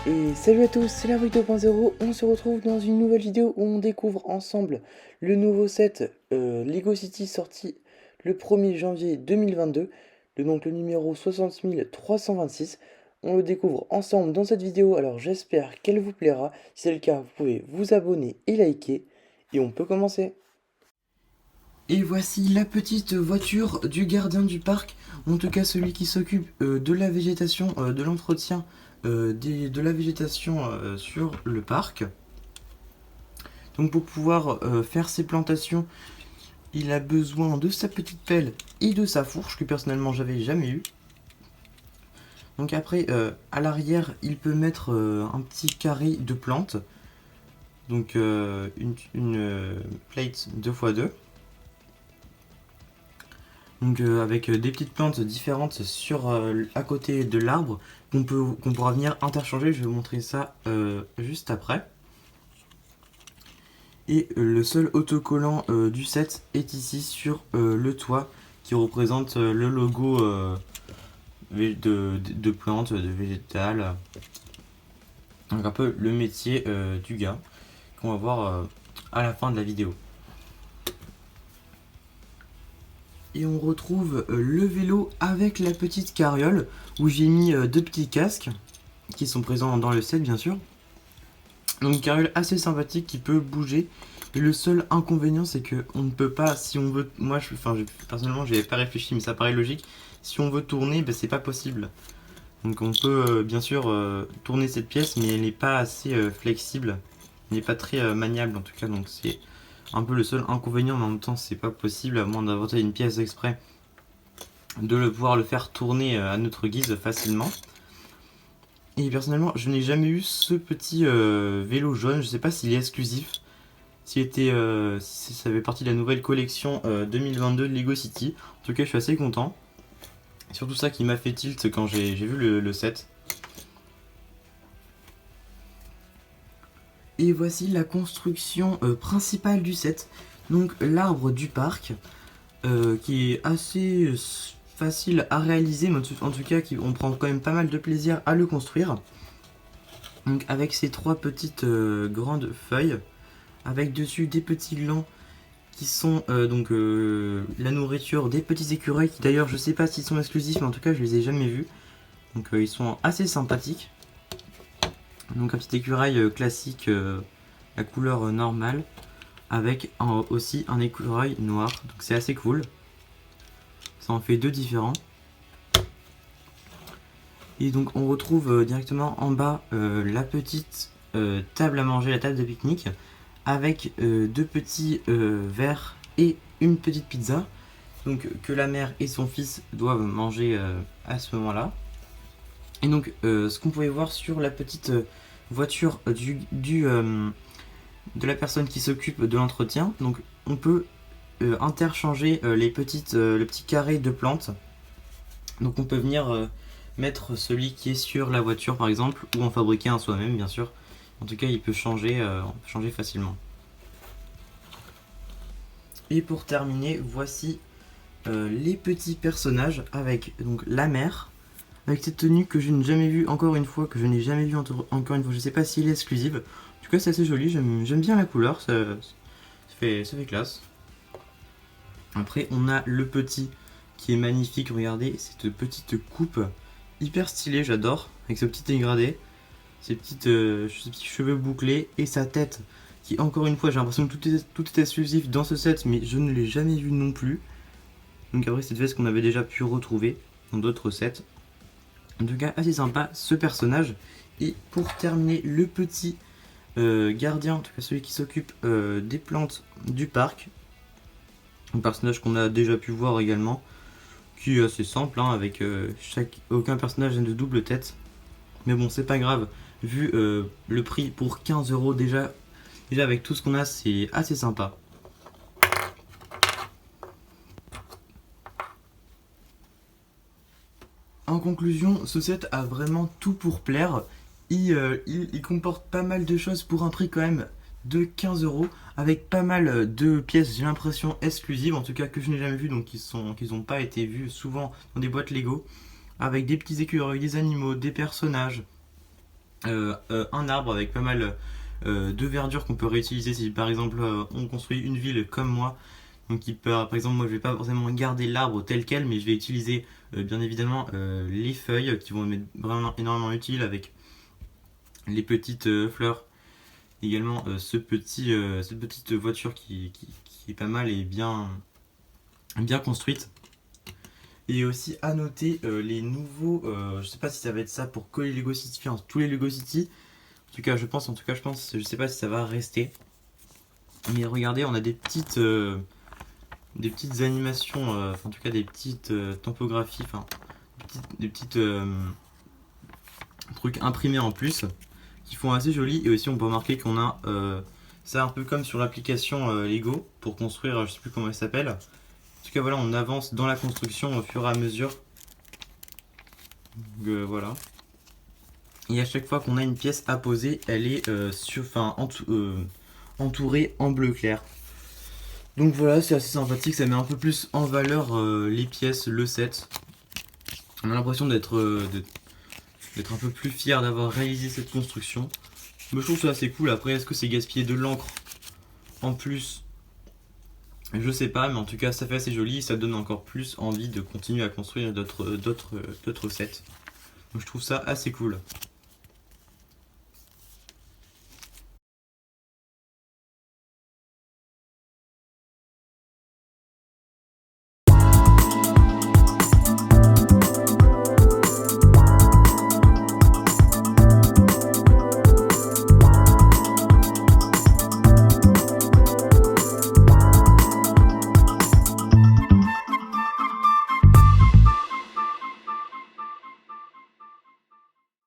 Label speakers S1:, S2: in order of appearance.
S1: Et salut à tous, c'est la Brick 2.0. On se retrouve dans une nouvelle vidéo où on découvre ensemble le nouveau set Lego City sorti le 1er janvier 2022, donc le numéro 60326. On le découvre ensemble dans cette vidéo, alors j'espère qu'elle vous plaira. Si c'est le cas, vous pouvez vous abonner et liker. Et on peut commencer. Et voici la petite voiture du gardien du parc, en tout cas celui qui s'occupe de la végétation, de l'entretien de la végétation sur le parc. Donc pour pouvoir faire ses plantations, il a besoin de sa petite pelle et de sa fourche que personnellement j'avais jamais eu. Donc après, à l'arrière, il peut mettre un petit carré de plantes. Donc une plate 2x2. Donc avec des petites plantes différentes à côté de l'arbre qu'on pourra venir interchanger. Je vais vous montrer ça juste après. Et le seul autocollant du set est ici sur le toit qui représente le logo de plantes, de végétales. Donc un peu le métier du gars qu'on va voir à la fin de la vidéo. Et on retrouve le vélo avec la petite carriole où j'ai mis deux petits casques qui sont présents dans le set bien sûr. Donc une carriole assez sympathique qui peut bouger. Et le seul inconvénient c'est que on ne peut pas, si on veut, personnellement j'avais pas réfléchi mais ça paraît logique, si on veut tourner c'est pas possible. Donc on peut bien sûr tourner cette pièce mais elle n'est pas assez flexible, elle n'est pas très maniable en tout cas, donc c'est un peu le seul inconvénient, mais en même temps c'est pas possible à moins d'inventer une pièce exprès de pouvoir le faire tourner à notre guise facilement. Et personnellement je n'ai jamais eu ce petit vélo jaune, je sais pas s'il est exclusif, si ça fait partie de la nouvelle collection 2022 de Lego City. En tout cas je suis assez content, surtout ça qui m'a fait tilt quand j'ai vu le set. Et voici la construction principale du set, donc l'arbre du parc, qui est assez facile à réaliser, mais en tout cas on prend quand même pas mal de plaisir à le construire. Donc avec ces trois petites grandes feuilles, avec dessus des petits glands qui sont la nourriture des petits écureuils, qui d'ailleurs je sais pas s'ils sont exclusifs, mais en tout cas je les ai jamais vus. Donc ils sont assez sympathiques. Donc un petit écureuil classique, la couleur normale, avec aussi un écureuil noir, donc c'est assez cool. Ça en fait deux différents. Et donc on retrouve directement en bas la petite table à manger, la table de pique-nique, avec deux petits verres et une petite pizza, donc que la mère et son fils doivent manger à ce moment-là. Et donc ce qu'on pouvait voir sur la petite voiture de la personne qui s'occupe de l'entretien, donc on peut interchanger le petit carré de plantes. Donc on peut venir mettre celui qui est sur la voiture par exemple, ou en fabriquer un soi-même bien sûr. En tout cas il peut changer facilement. Et pour terminer, voici les petits personnages avec donc la mère, avec cette tenue que je n'ai jamais vue encore une fois, encore une fois, je sais pas s'il est exclusive. En tout cas c'est assez joli, j'aime bien la couleur, ça fait classe. Après on a le petit qui est magnifique, regardez cette petite coupe hyper stylée, j'adore, avec ce petit dégradé, ses petits cheveux bouclés et sa tête qui, encore une fois, j'ai l'impression que tout est exclusif dans ce set, mais je ne l'ai jamais vu non plus. Donc après cette veste qu'on avait déjà pu retrouver dans d'autres sets. En tout cas assez sympa ce personnage. Et pour terminer, le petit gardien, en tout cas celui qui s'occupe des plantes du parc, un personnage qu'on a déjà pu voir également, qui est assez simple, hein, avec aucun personnage n'a de double tête. Mais bon, c'est pas grave, vu le prix pour 15 € déjà avec tout ce qu'on a, c'est assez sympa. En conclusion, ce set a vraiment tout pour plaire. Il comporte pas mal de choses pour un prix quand même de 15 €, avec pas mal de pièces, j'ai l'impression, exclusives, en tout cas que je n'ai jamais vues, donc qui n'ont pas été vues souvent dans des boîtes Lego, avec des petits écureuils, des animaux, des personnages, un arbre avec pas mal de verdure qu'on peut réutiliser si par exemple on construit une ville comme moi. Donc par exemple moi je vais pas forcément garder l'arbre tel quel, mais je vais utiliser bien évidemment les feuilles qui vont m'être vraiment énormément utiles avec les petites fleurs. Également cette petite voiture qui est pas mal et bien construite. Et aussi à noter les nouveaux, je sais pas si ça va être ça pour que les Lego City, enfin tous les Lego City. En tout cas je pense, je sais pas si ça va rester. Mais regardez, on a des petites animations, en tout cas des petites topographies, enfin des petites trucs imprimés en plus qui font assez joli. Et aussi on peut remarquer qu'on a ça un peu comme sur l'application Lego pour construire, je sais plus comment elle s'appelle. En tout cas voilà, on avance dans la construction au fur et à mesure. Donc, voilà. Et à chaque fois qu'on a une pièce à poser, elle est entourée en bleu clair. Donc voilà, c'est assez sympathique, ça met un peu plus en valeur les pièces, le set. On a l'impression d'être un peu plus fier d'avoir réalisé cette construction. Mais je trouve ça assez cool. Après, est-ce que c'est gaspiller de l'encre en plus? Je sais pas, mais en tout cas, ça fait assez joli et ça donne encore plus envie de continuer à construire d'autres sets. Donc je trouve ça assez cool.